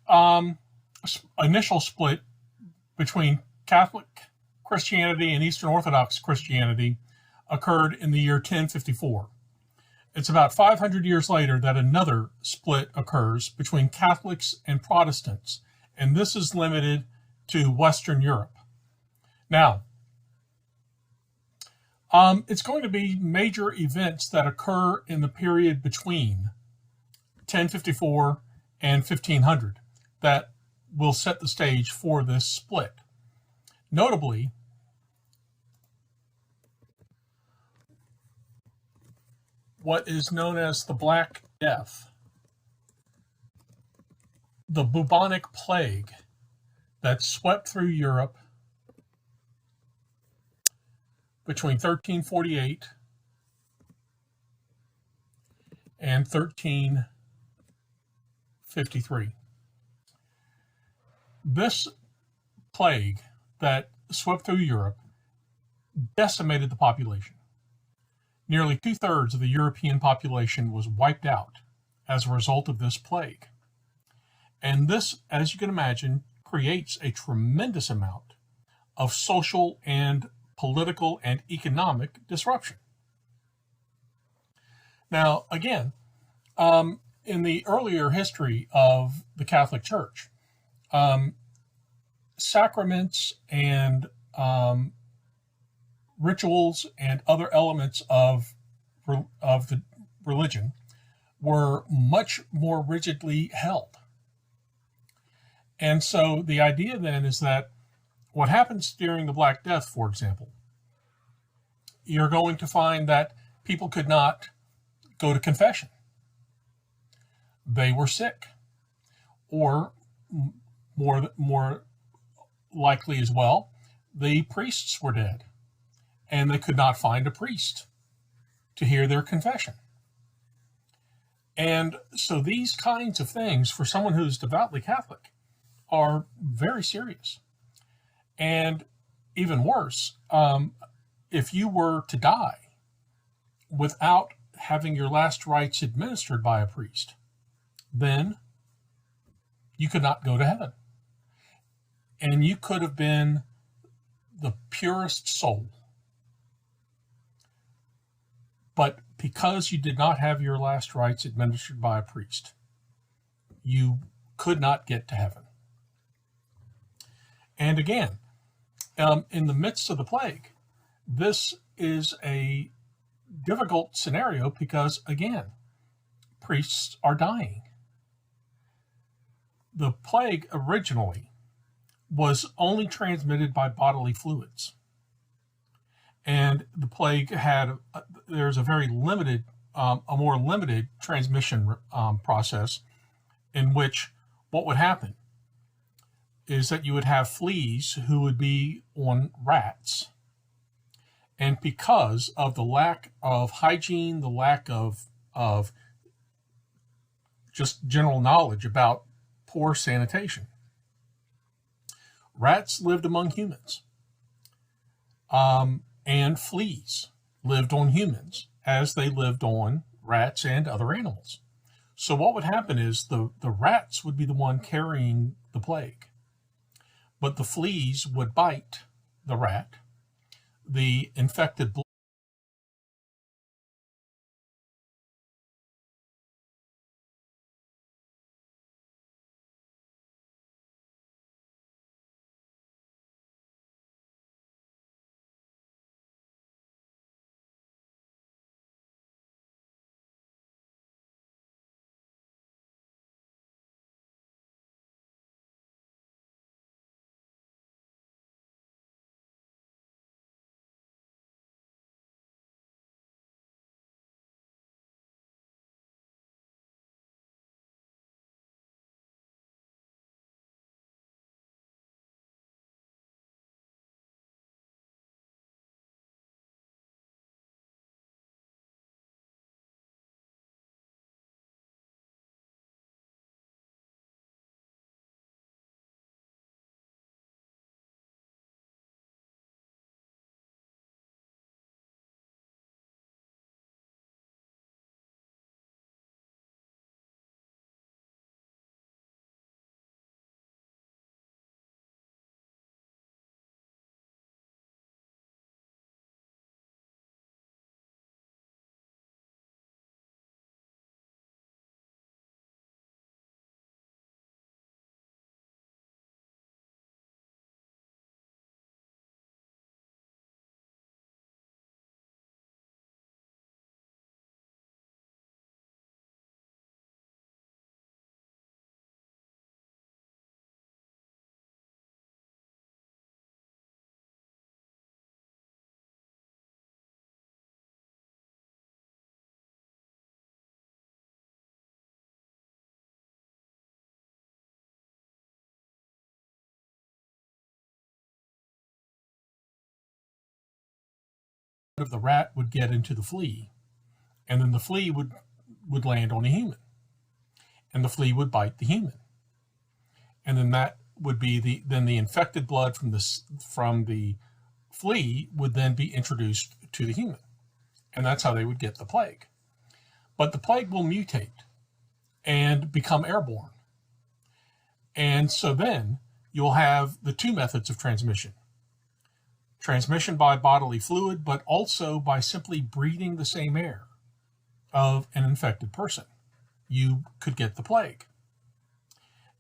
um, initial split between Catholic Christianity and Eastern Orthodox Christianity occurred in the year 1054. It's about 500 years later that another split occurs between Catholics and Protestants, and this is limited to Western Europe. Now, it's going to be major events that occur in the period between 1054 and 1500 that will set the stage for this split. Notably, what is known as the Black Death, the bubonic plague that swept through Europe between 1348 and 1353. This plague that swept through Europe decimated the population. Nearly 2/3 of the European population was wiped out as a result of this plague. And this, as you can imagine, creates a tremendous amount of social and political and economic disruption. Now, again, in the earlier history of the Catholic Church, sacraments and rituals and other elements of the religion were much more rigidly held. And so the idea then is that what happens during the Black Death, for example, you're going to find that people could not go to confession. They were sick, or more likely as well, the priests were dead, and they could not find a priest to hear their confession. And so these kinds of things, for someone who's devoutly Catholic, are very serious. And even worse, if you were to die without having your last rites administered by a priest, then you could not go to heaven. And you could have been the purest soul. But because you did not have your last rites administered by a priest, you could not get to heaven. And again, in the midst of the plague, this is a difficult scenario because, again, priests are dying. The plague originally was only transmitted by bodily fluids. And the plague there's a very limited, a more limited transmission process in which what would happen is that you would have fleas who would be on rats. And because of the lack of hygiene, the lack of just general knowledge about poor sanitation, rats lived among humans. And fleas lived on humans as they lived on rats and other animals. So what would happen is the rats would be the one carrying the plague, but the fleas would bite the rat. The infected of the rat would get into the flea, and then the flea would land on a human, and the flea would bite the human, and then that would be the infected blood from the flea would then be introduced to the human, and that's how they would get the plague. But the plague will mutate and become airborne, and so then you'll have the two methods of transmission: transmission by bodily fluid, but also by simply breathing the same air of an infected person. You could get the plague.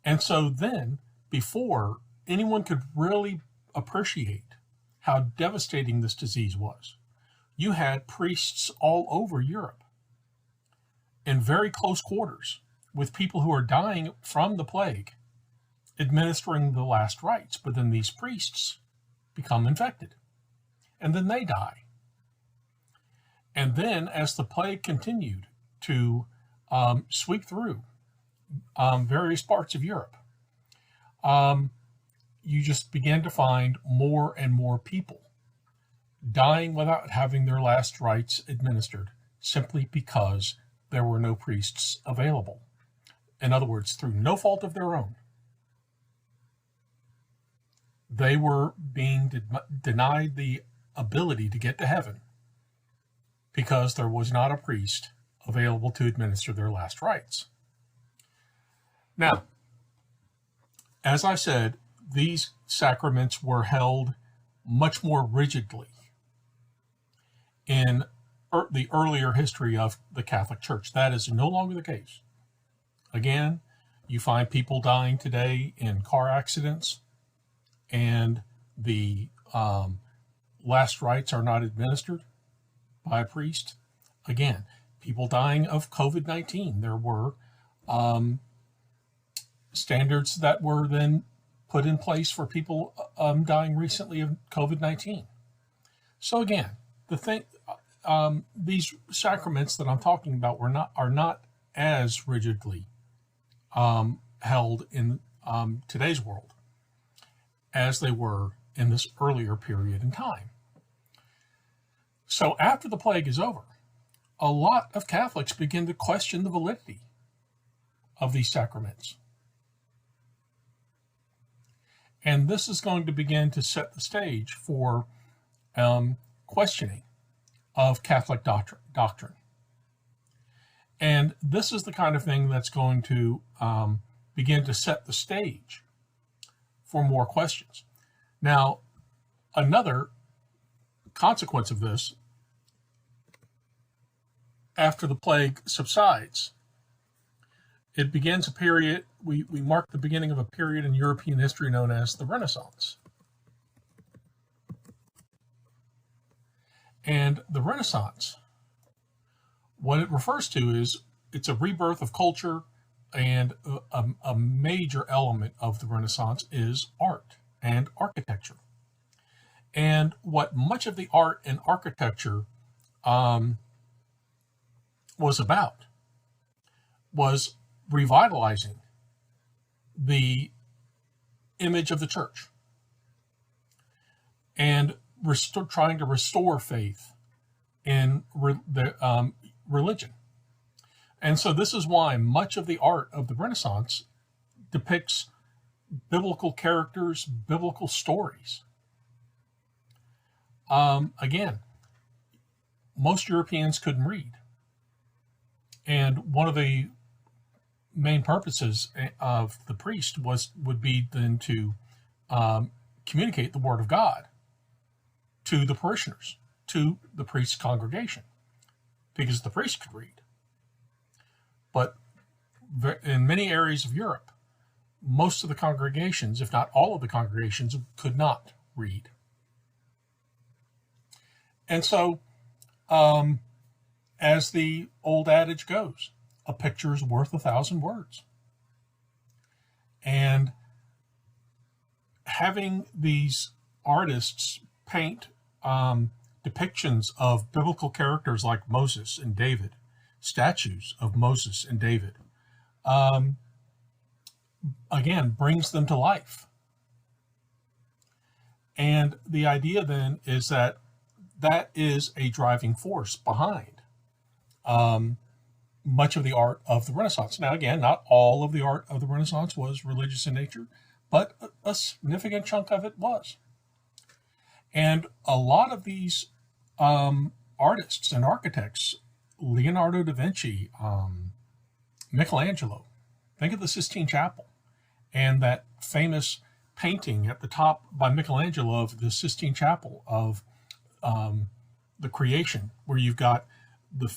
And so then, before anyone could really appreciate how devastating this disease was, you had priests all over Europe in very close quarters with people who are dying from the plague, administering the last rites. But then these priests become infected, and then they die. And then as the plague continued to sweep through various parts of Europe, you just began to find more and more people dying without having their last rites administered, simply because there were no priests available. In other words, through no fault of their own, they were being denied the ability to get to heaven because there was not a priest available to administer their last rites. Now, as I said, these sacraments were held much more rigidly in the earlier history of the Catholic Church. That is no longer the case. Again, you find people dying today in car accidents, and the last rites are not administered by a priest. Again, people dying of COVID-19. There were standards that were then put in place for people dying recently of COVID-19. So again, these sacraments that I'm talking about are not as rigidly held in today's world as they were in this earlier period in time. So after the plague is over, a lot of Catholics begin to question the validity of these sacraments. And this is going to begin to set the stage for questioning of Catholic doctrine. And this is the kind of thing that's going to begin to set the stage for more questions. Now, another consequence of this, after the plague subsides, it begins a period, we mark the beginning of a period in European history known as the Renaissance. And the Renaissance, what it refers to is it's a rebirth of culture, and a major element of the Renaissance is art and architecture. And what much of the art and architecture was about was revitalizing the image of the church and trying to restore faith in religion. And so this is why much of the art of the Renaissance depicts biblical characters, biblical stories. Again, most Europeans couldn't read. And one of the main purposes of the priest would be then to communicate the word of God to the parishioners, to the priest's congregation, because the priest could read. But in many areas of Europe, most of the congregations, if not all of the congregations, could not read. And so, as the old adage goes, a picture is worth 1,000 words. And having these artists paint depictions of biblical characters like Moses and David, statues of Moses and David, again, brings them to life. And the idea then is that that is a driving force behind much of the art of the Renaissance. Now, again, not all of the art of the Renaissance was religious in nature, but a significant chunk of it was. And a lot of these artists and architects, Leonardo da Vinci, Michelangelo, think of the Sistine Chapel and that famous painting at the top by Michelangelo of the Sistine Chapel of the creation, where you've got the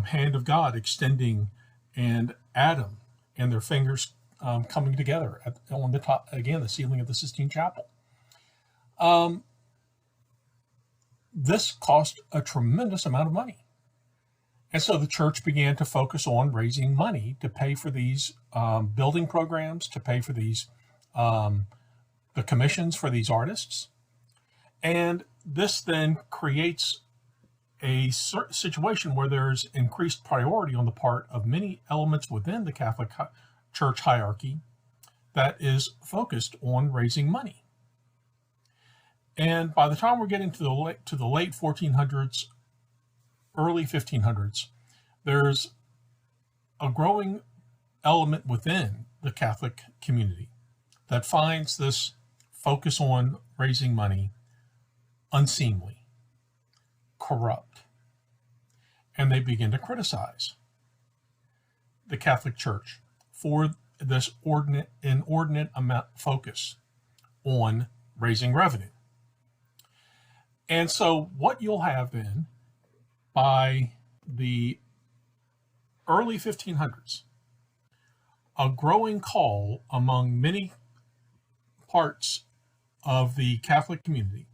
hand of God extending and Adam and their fingers coming together on the top, again, the ceiling of the Sistine Chapel. This cost a tremendous amount of money. And so the church began to focus on raising money to pay for these building programs, to pay for these the commissions for these artists. And this then creates a situation where there's increased priority on the part of many elements within the Catholic Church hierarchy that is focused on raising money. And by the time we're getting to the late 1400s, early 1500s, there's a growing element within the Catholic community that finds this focus on raising money unseemly, corrupt, and they begin to criticize the Catholic Church for this inordinate amount focus on raising revenue. And so what you'll have then by the early 1500s, a growing call among many parts of the Catholic community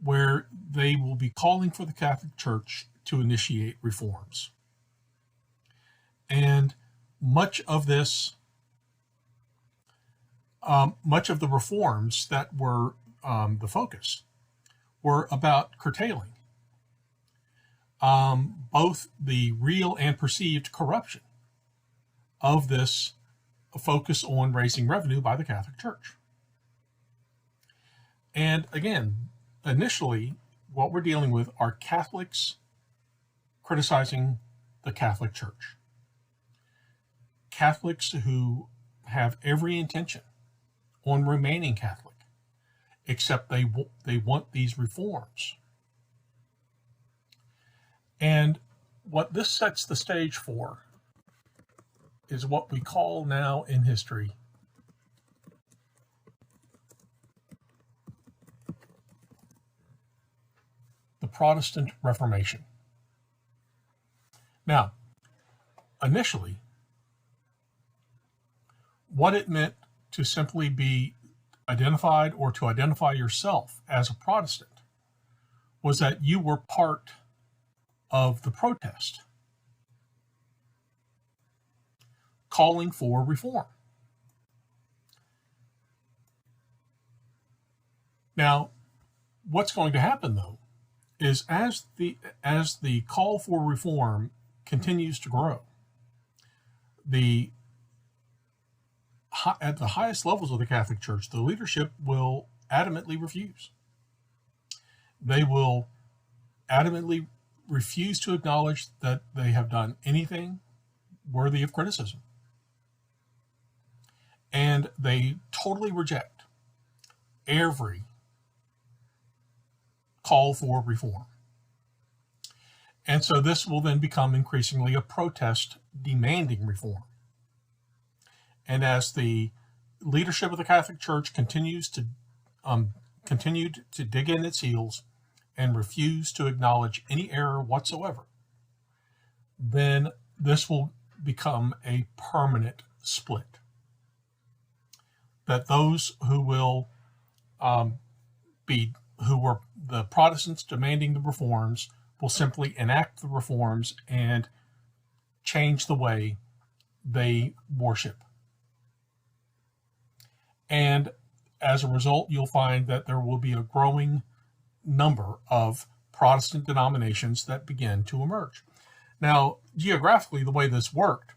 where they will be calling for the Catholic Church to initiate reforms. And much of this, much of the reforms that were the focus were about curtailing both the real and perceived corruption of this focus on raising revenue by the Catholic Church. And again, initially, what we're dealing with are Catholics criticizing the Catholic Church. Catholics who have every intention on remaining Catholic, except they want these reforms. And what this sets the stage for is what we call now in history the Protestant Reformation. Now, initially, what it meant to simply be identified or to identify yourself as a Protestant was that you were part of the protest calling for reform. Now, what's going to happen though is as the call for reform continues to grow, at the highest levels of the Catholic Church, the leadership will adamantly refuse. They will adamantly refuse to acknowledge that they have done anything worthy of criticism. And they totally reject every call for reform. And so this will then become increasingly a protest demanding reform. And as the leadership of the Catholic Church continued to dig in its heels and refuse to acknowledge any error whatsoever, then this will become a permanent split. That those who will who were the Protestants demanding the reforms will simply enact the reforms and change the way they worship. And as a result, you'll find that there will be a growing number of Protestant denominations that begin to emerge. Now, geographically, the way this worked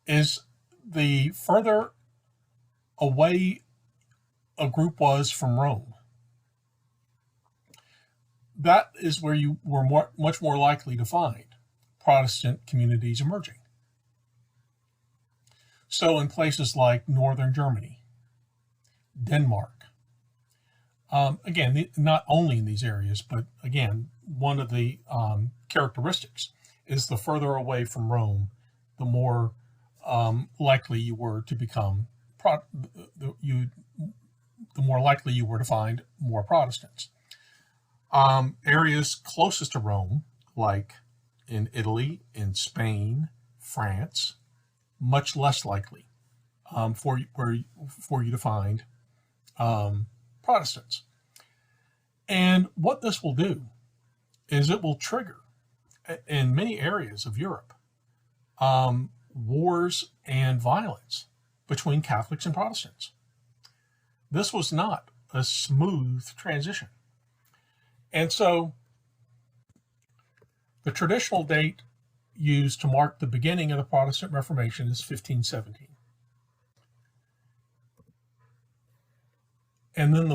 is the further away a group was from Rome, that is where you were much more likely to find Protestant communities emerging. So in places like northern Germany, Denmark, again, not only in these areas, but again, one of the characteristics is the further away from Rome, the more likely you were to become the more likely you were to find more Protestants. Areas closest to Rome, like in Italy, in Spain, France, much less likely for you to find Protestants. And what this will do is it will trigger, in many areas of Europe, wars and violence between Catholics and Protestants. This was not a smooth transition. And so the traditional date used to mark the beginning of the Protestant Reformation is 1517. And then the